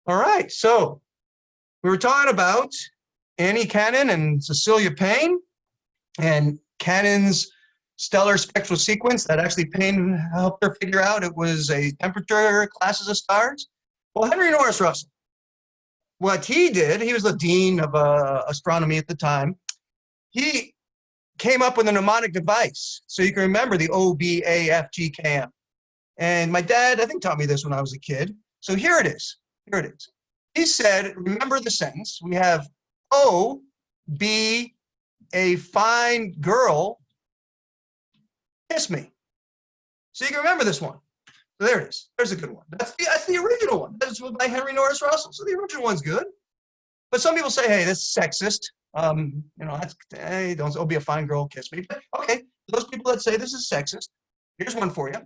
All right, so we were talking about Annie Cannon and Cecilia Payne and Cannon's stellar spectral sequence that actually Payne helped her figure out it was a temperature classes of stars. Well, Henry Norris Russell, what he did, he was the dean of astronomy at the time. He came up with a mnemonic device. So you can remember the OBAFGKM. And my dad, I think, taught me this when I was a kid. So here it is. Here it is. He said, remember the sentence. We have O, be a fine girl, kiss me. So you can remember this one. So there it is. There's a good one. That's the original one. That's by Henry Norris Russell. So the original one's good. But some people say, hey, this is sexist. You know, that's, hey, don't be a fine girl, kiss me. But, okay, those people that say this is sexist, here's one for you.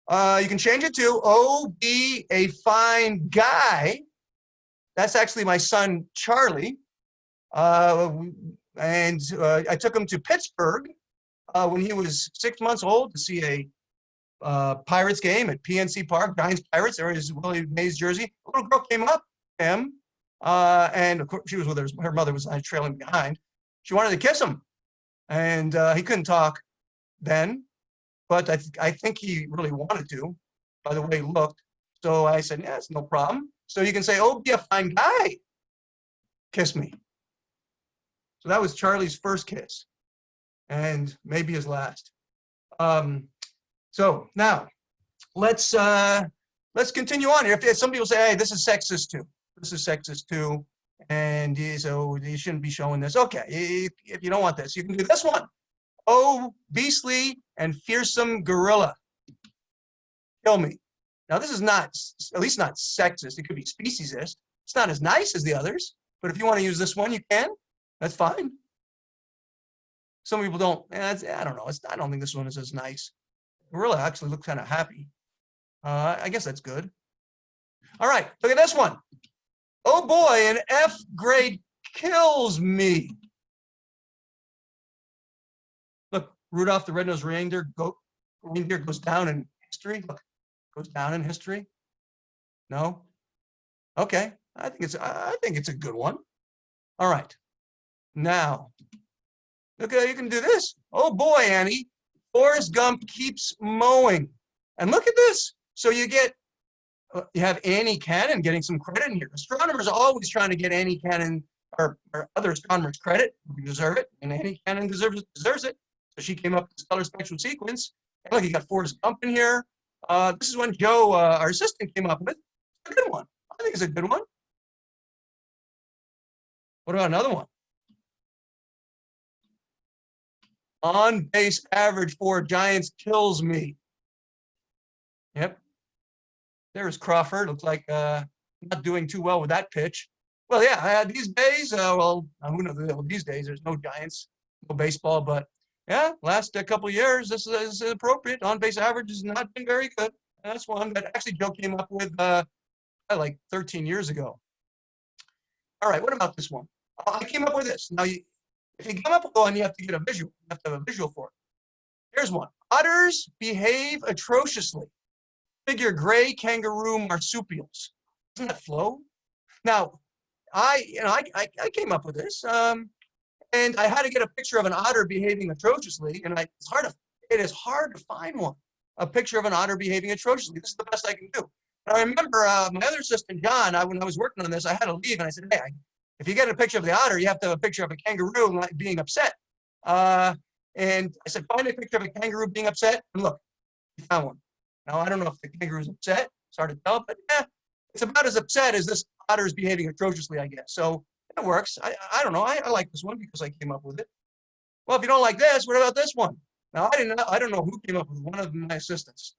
You can change it to, oh, be a fine guy. That's actually my son, Charlie. And I took him to Pittsburgh when he was 6 months old to see a Pirates game at PNC Park, Giants Pirates. There was Willie Mays jersey. A little girl came up to him, and of course she was with her mother was trailing behind. She wanted to kiss him, and he couldn't talk then, but I think he really wanted to by the way he looked. So I said, yeah, it's no problem. So you can say, oh, be a fine guy, kiss me. So that was Charlie's first kiss, and maybe his last. So now let's continue on here. If some people say, hey, this is sexist too. This is sexist too, and so you shouldn't be showing this. Okay, if you don't want this, you can do this one. Oh, beastly and fearsome gorilla, kill me. Now this is not, at least not sexist. It could be speciesist. It's not as nice as the others, but if you want to use this one, you can. That's fine. Some people don't. I don't know. I don't think this one is as nice. Gorilla actually looks kind of happy. I guess that's good. All right, look at this one. Oh boy, an F grade kills me. Look, Rudolph the Red-Nosed Reindeer goes down in history. Look, goes down in history. No? Okay, I think it's a good one. All right. Now, look, you can do this. Oh boy, Annie, Forrest Gump keeps mowing. And look at this. So you have Annie Cannon getting some credit in here. Astronomers are always trying to get Annie Cannon or other astronomers credit. You deserve it, and Annie Cannon deserves it. So she came up with the stellar spectral sequence. And look, you got Forrest Gump in here. This is one Joe, our assistant, came up with. It's a good one. I think it's a good one. What about another one? On base average for Giants kills me. Yep. There's Crawford. Looks like not doing too well with that pitch. Well, yeah, these days, well, who knows? These days, there's no Giants, no baseball, but yeah, last couple of years, this is appropriate. On base average has not been very good. And that's one that actually Joe came up with like 13 years ago. All right, what about this one? I came up with this. Now, if you come up with one, you have to get a visual. You have to have a visual for it. Here's one. Otters behave atrociously. Figure gray kangaroo marsupials. Doesn't that flow? Now, I came up with this, and I had to get a picture of an otter behaving atrociously, and it is hard to find one. A picture of an otter behaving atrociously. This is the best I can do. And I remember my other assistant, John, when I was working on this, I had to leave, and I said, hey, if you get a picture of the otter, you have to have a picture of a kangaroo being upset. And I said, find a picture of a kangaroo being upset, and look, I found one. Now, I don't know if the kangaroo is upset. It's hard to tell, but it's about as upset as this otter is behaving atrociously, I guess. So it works. I don't know. I like this one because I came up with it. Well, if you don't like this, what about this one? Now, I don't know who came up with one of my assistants.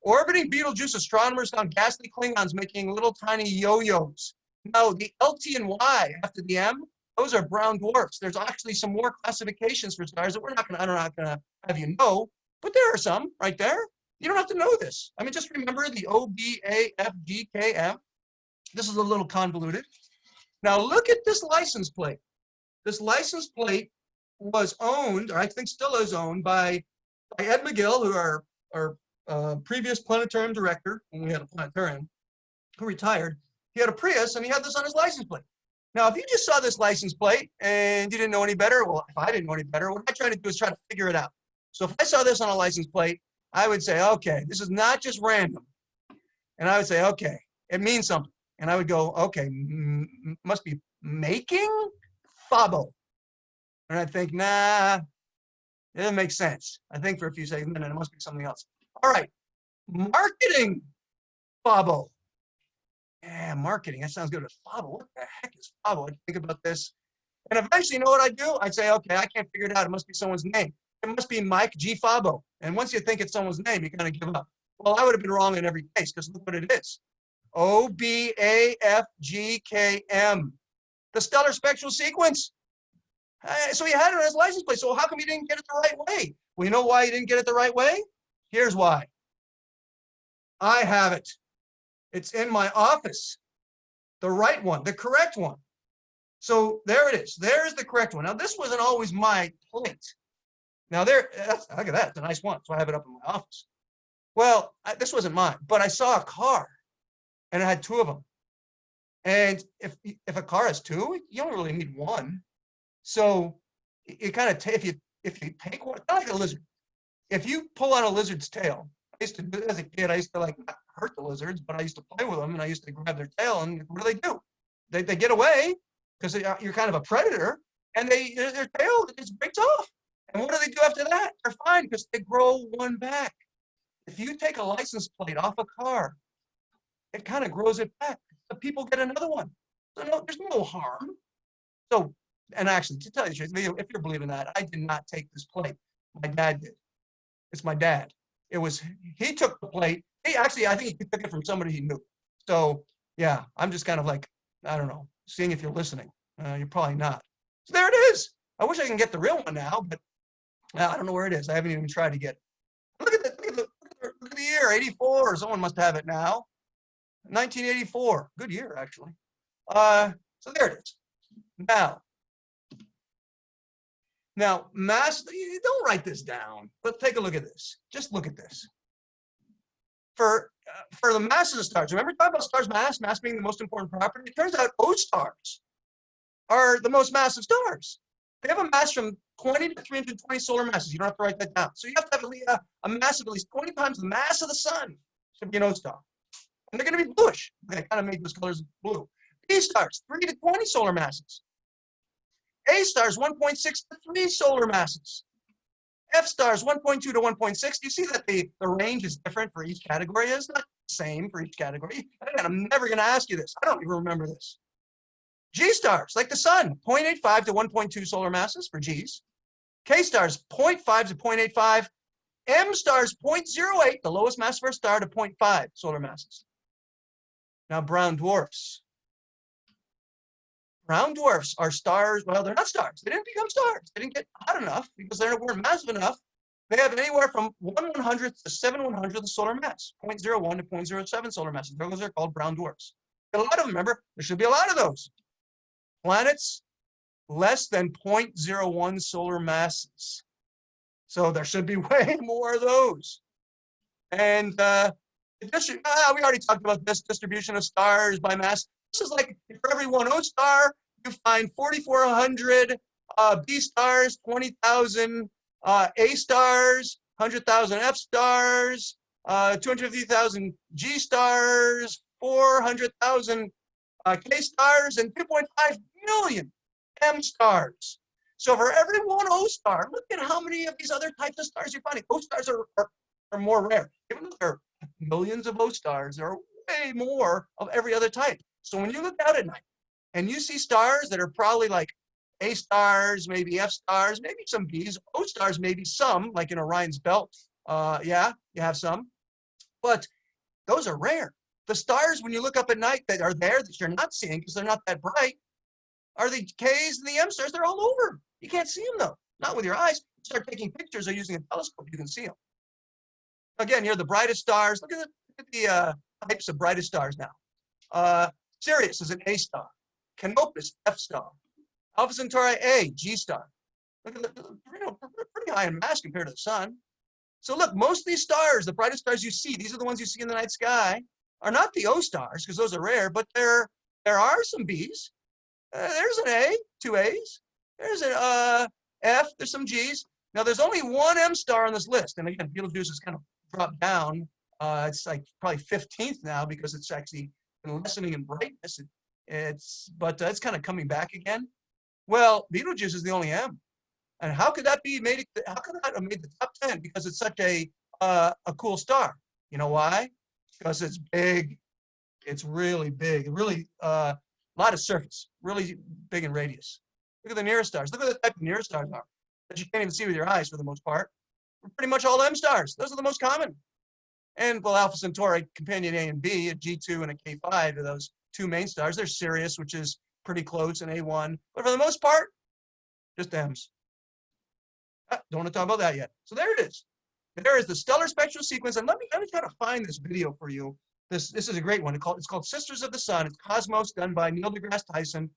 Orbiting Betelgeuse astronomers found ghastly Klingons making little tiny yo-yos. Now, the LT and Y after the M, those are brown dwarfs. There's actually some more classifications for stars that I'm not gonna have you know, but there are some right there. You don't have to know this. I mean, just remember the OBAFGKM. This is a little convoluted. Now look at this license plate. This license plate was owned, or I think still is owned, by Ed McGill, who our previous planetarium director, when we had a planetarium, who retired. He had a Prius, and he had this on his license plate. Now, if you just saw this license plate and you didn't know any better, well, if I didn't know any better, what I try to do is try to figure it out. So if I saw this on a license plate, I would say, okay, this is not just random. And I would say, okay, it means something. And I would go, okay, must be making Fabo. And I'd think, nah, it doesn't make sense. I think for a few seconds, no, it must be something else. All right, marketing Fabo. Yeah, marketing, that sounds good. Fabo, what the heck is Fabo? I'd think about this. And eventually, you know what I'd do? I'd say, okay, I can't figure it out. It must be someone's name. It must be Mike G. Fabo. And once you think it's someone's name, you kind of give up. Well, I would have been wrong in every case because look what it is. OBAFGKM. The stellar spectral sequence. So he had it on his license plate. So how come he didn't get it the right way? Well, you know why he didn't get it the right way? Here's why. I have it. It's in my office. The right one, the correct one. So there it is. There's the correct one. Now, this wasn't always my plate. Now, look at that. It's a nice one. So I have it up in my office. Well, this wasn't mine, but I saw a car, and it had two of them. And if a car has two, you don't really need one. So you kind of if you take one, not like a lizard. If you pull on a lizard's tail, I used to do as a kid. I used to like not hurt the lizards, but I used to play with them, and I used to grab their tail. And what do? They get away because you're kind of a predator, and their tail just breaks off. And what do they do after that? They're fine because they grow one back. If you take a license plate off a car, it kind of grows it back. The people get another one. So no, there's no harm. So, and actually, to tell you the truth, if you're believing that, I did not take this plate. My dad did. It's my dad. He took the plate. I think he took it from somebody he knew. So, yeah, I'm just kind of like, I don't know, seeing if you're listening. You're probably not. So there it is. I wish I can get the real one now, but I don't know where it is. I haven't even tried to get it. Look at the year, 84. Someone must have it now. 1984. Good year, actually. So there it is. Now, mass, don't write this down, but take a look at this. Just look at this. For the masses of stars, remember talking about stars' mass being the most important property? It turns out O stars are the most massive stars. They have a mass from 20 to 320 solar masses. You don't have to write that down. So you have to have a mass of at least 20 times the mass of the sun to be an O star. And they're going to be bluish. They kind of make those colors blue. B stars, 3 to 20 solar masses. A stars, 1.6 to 3 solar masses. F stars, 1.2 to 1.6. You see that the range is different for each category. It's not the same for each category. And I'm never going to ask you this. I don't even remember this. G stars, like the sun, 0.85 to 1.2 solar masses for Gs. K stars, 0.5 to 0.85. M stars, 0.08, the lowest mass for a star, to 0.5 solar masses. Now, brown dwarfs. Brown dwarfs are stars. Well, they're not stars. They didn't become stars. They didn't get hot enough because they weren't massive enough. They have anywhere from 1/100th to 7/100th of solar mass, 0.01 to 0.07 solar masses. Those are called brown dwarfs. A lot of them, remember, there should be a lot of those. Planets less than 0.01 solar masses. So there should be way more of those. And we already talked about this distribution of stars by mass. This is like for every one O star, you find 4,400 B stars, 20,000 A stars, 100,000 F stars, 250,000 G stars, 400,000 K stars, and 2.5 million M stars. So for every one O star, look at how many of these other types of stars you're finding. O stars are more rare. Even though there are millions of O stars, there are way more of every other type. So when you look out at night and you see stars that are probably like A stars, maybe F stars, maybe some Bs, O stars, maybe some, like in Orion's belt. Yeah, you have some. But those are rare. The stars, when you look up at night that are there that you're not seeing because they're not that bright, are the Ks and the M stars. They're all over. You can't see them, though. Not with your eyes. You start taking pictures or using a telescope, you can see them. Again, here are the brightest stars. Look at the types of brightest stars now. Sirius is an A star. Canopus, F star. Alpha Centauri A, G star. Look at pretty high in mass compared to the sun. So look, most of these stars, the brightest stars you see, these are the ones you see in the night sky. are not the O stars, because those are rare, but there are some Bs. There's an A, two A's. There's an F, there's some G's. Now, there's only one M star on this list. And again, Betelgeuse has kind of dropped down. It's like probably 15th now because it's actually lessening in brightness. But it's kind of coming back again. Well, Betelgeuse is the only M. And how could that be made? How could that have made the top 10? Because it's such a cool star. You know why? Because it's big. It's really big. Really a lot of surface. Really big in radius. Look at the nearest stars. Look at the type of nearest stars are that you can't even see with your eyes for the most part. We're pretty much all M stars. Those are the most common. And well, Alpha Centauri, companion A and B, a G2 and a K5 are those two main stars. There's Sirius, which is pretty close, and A1. But for the most part, just M's. Don't want to talk about that yet. So there it is. There is the stellar spectral sequence. And let me try to find this video for you. This is a great one. It's called Sisters of the Sun. It's Cosmos, done by Neil deGrasse Tyson.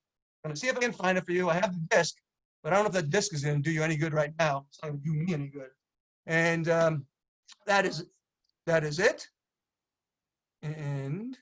I'm going to see if I can find it for you. I have the disc, but I don't know if that disc is going to do you any good right now. It's not going to do me any good. And that is it. And